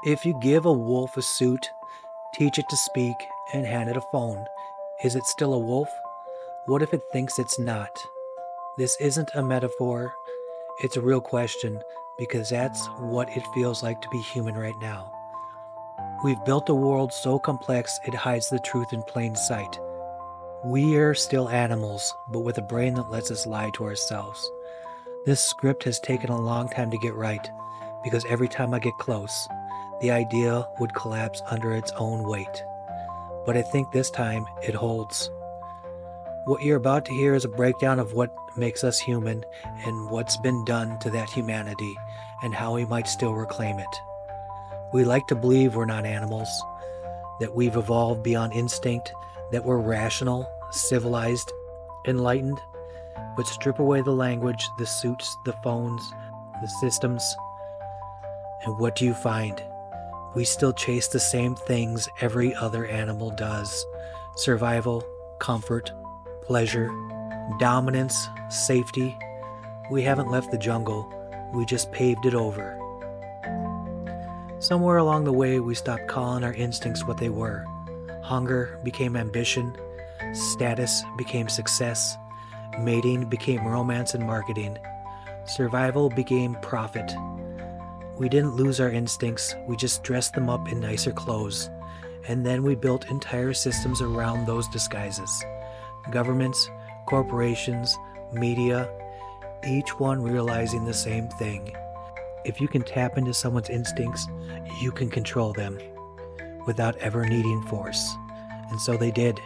If you give a wolf a suit, teach it to speak, and hand it a phone, is it still a wolf? What if it thinks it's not? This isn't a metaphor, it's a real question, because that's what it feels like to be human right now. We've built a world so complex it hides the truth in plain sight. We are still animals, but with a brain that lets us lie to ourselves. This script has taken a long time to get right, because every time I get close, the idea would collapse under its own weight. But I think this time it holds. What you're about to hear is a breakdown of what makes us human and what's been done to that humanity and how we might still reclaim it. We like to believe we're not animals, that we've evolved beyond instinct, that we're rational, civilized, enlightened, but strip away the language, the suits, the phones, the systems, and what do you find? We still chase the same things every other animal does: survival, comfort, pleasure, dominance, safety. We haven't left the jungle, we just paved it over. Somewhere along the way, we stopped calling our instincts what they were. Hunger became ambition, status became success, mating became romance and marketing, survival became profit. We didn't lose our instincts, we just dressed them up in nicer clothes, and then we built entire systems around those disguises. Governments, corporations, media, each one realizing the same thing. If you can tap into someone's instincts, you can control them without ever needing force. And so they did.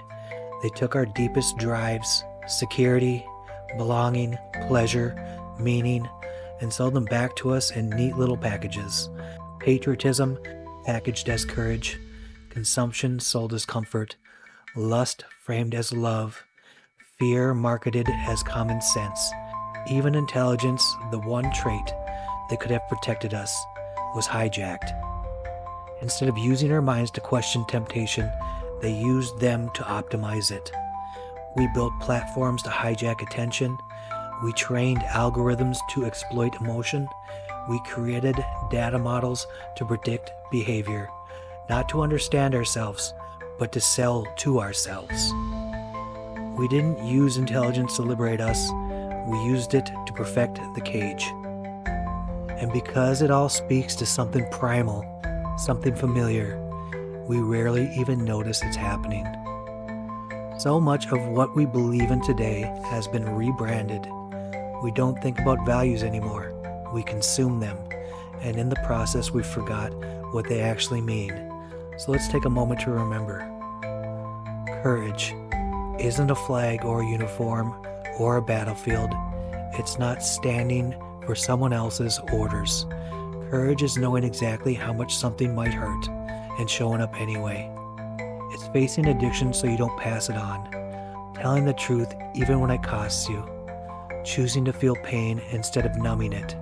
They took our deepest drives, security, belonging, pleasure, meaning, and sold them back to us in neat little packages. Patriotism packaged as courage, consumption sold as comfort, lust framed as love, fear marketed as common sense. Even intelligence, the one trait that could have protected us, was hijacked. Instead of using our minds to question temptation, they used them to optimize it. We built platforms to hijack attention. We trained algorithms to exploit emotion. We created data models to predict behavior, not to understand ourselves, but to sell to ourselves. We didn't use intelligence to liberate us. We used it to perfect the cage. And because it all speaks to something primal, something familiar, we rarely even notice it's happening. So much of what we believe in today has been rebranded. We don't think about values anymore. We consume them. And in the process, we forgot what they actually mean. So let's take a moment to remember. Courage isn't a flag or a uniform or a battlefield. It's not standing for someone else's orders. Courage is knowing exactly how much something might hurt and showing up anyway. It's facing addiction so you don't pass it on, telling the truth even when it costs you, choosing to feel pain instead of numbing it.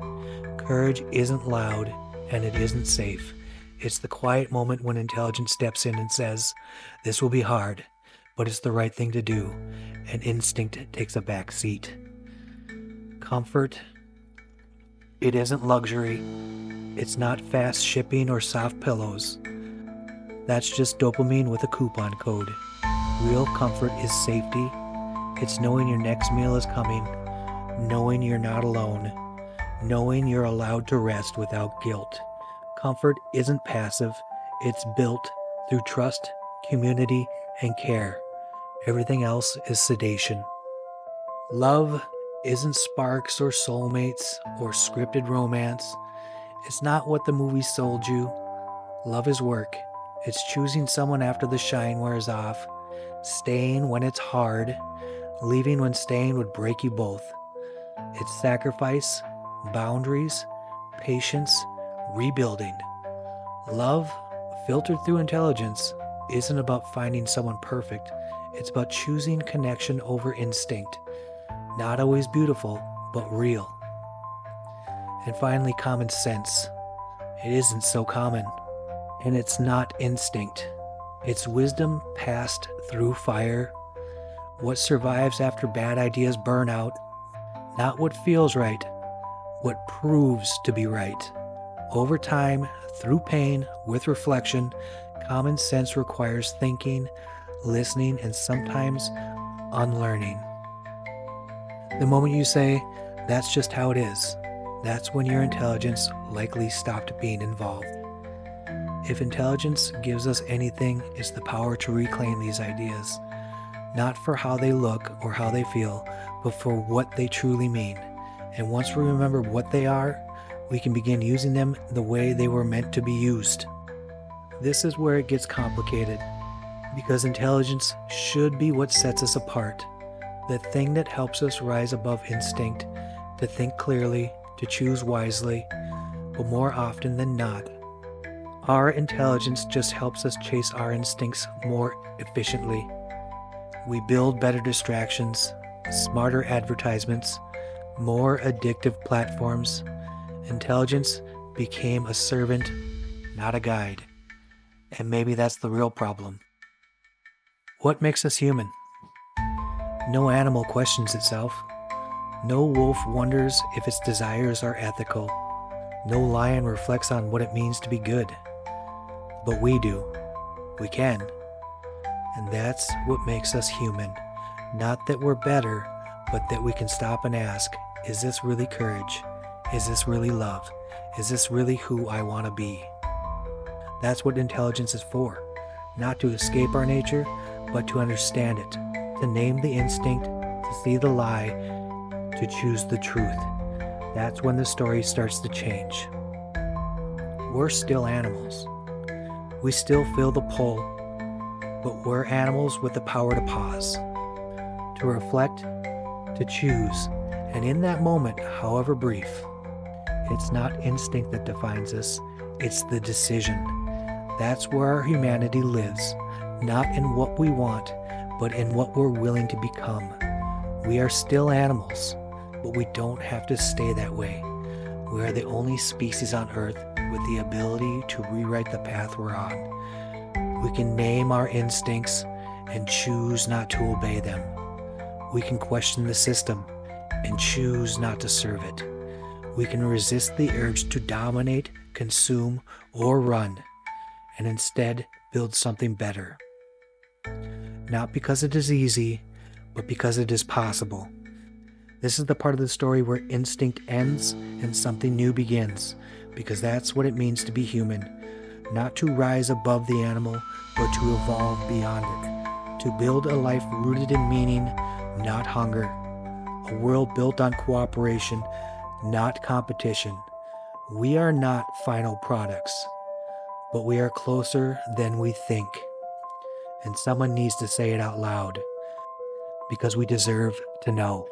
Courage isn't loud and it isn't safe. It's the quiet moment when intelligence steps in and says, "This will be hard, but it's the right thing to do," and instinct takes a back seat. Comfort, it isn't luxury. It's not fast shipping or soft pillows. That's just dopamine with a coupon code. Real comfort is safety. It's knowing your next meal is coming, knowing you're not alone, knowing you're allowed to rest without guilt. Comfort isn't passive. It's built through trust, community, and care. Everything else is sedation. Love isn't sparks or soulmates or scripted romance. It's not what the movie sold you. Love is work. It's choosing someone after the shine wears off, staying when it's hard, leaving when staying would break you both. It's sacrifice, boundaries, patience, rebuilding. Love, filtered through intelligence, isn't about finding someone perfect. It's about choosing connection over instinct. Not always beautiful, but real. And finally, common sense. It isn't so common. And it's not instinct. It's wisdom passed through fire. What survives after bad ideas burn out. Not what feels right, what proves to be right. Over time, through pain, with reflection, common sense requires thinking, listening, and sometimes unlearning. The moment you say, "That's just how it is," that's when your intelligence likely stopped being involved. If intelligence gives us anything, it's the power to reclaim these ideas, not for how they look or how they feel, but for what they truly mean. And once we remember what they are, we can begin using them the way they were meant to be used. This is where it gets complicated, because intelligence should be what sets us apart, the thing that helps us rise above instinct, to think clearly, to choose wisely, but more often than not, our intelligence just helps us chase our instincts more efficiently. We build better distractions, smarter advertisements, more addictive platforms. Intelligence became a servant, not a guide. And maybe that's the real problem. What makes us human? No animal questions itself. No wolf wonders if its desires are ethical. No lion reflects on what it means to be good. But we do. We can. And that's what makes us human. Not that we're better, but that we can stop and ask, is this really courage? Is this really love? Is this really who I want to be? That's what intelligence is for. Not to escape our nature, but to understand it. To name the instinct, to see the lie, to choose the truth. That's when the story starts to change. We're still animals. We still feel the pull, but we're animals with the power to pause, to reflect, to choose, and in that moment, however brief, it's not instinct that defines us, it's the decision. That's where our humanity lives, not in what we want, but in what we're willing to become. We are still animals, but we don't have to stay that way. We are the only species on Earth with the ability to rewrite the path we're on. We can name our instincts and choose not to obey them. We can question the system and choose not to serve it. We can resist the urge to dominate, consume, or run, and instead build something better. Not because it is easy, but because it is possible. This is the part of the story where instinct ends and something new begins, because that's what it means to be human. Not to rise above the animal, but to evolve beyond it. To build a life rooted in meaning, not hunger. A world built on cooperation, not competition. We are not final products, but we are closer than we think. And someone needs to say it out loud, because we deserve to know.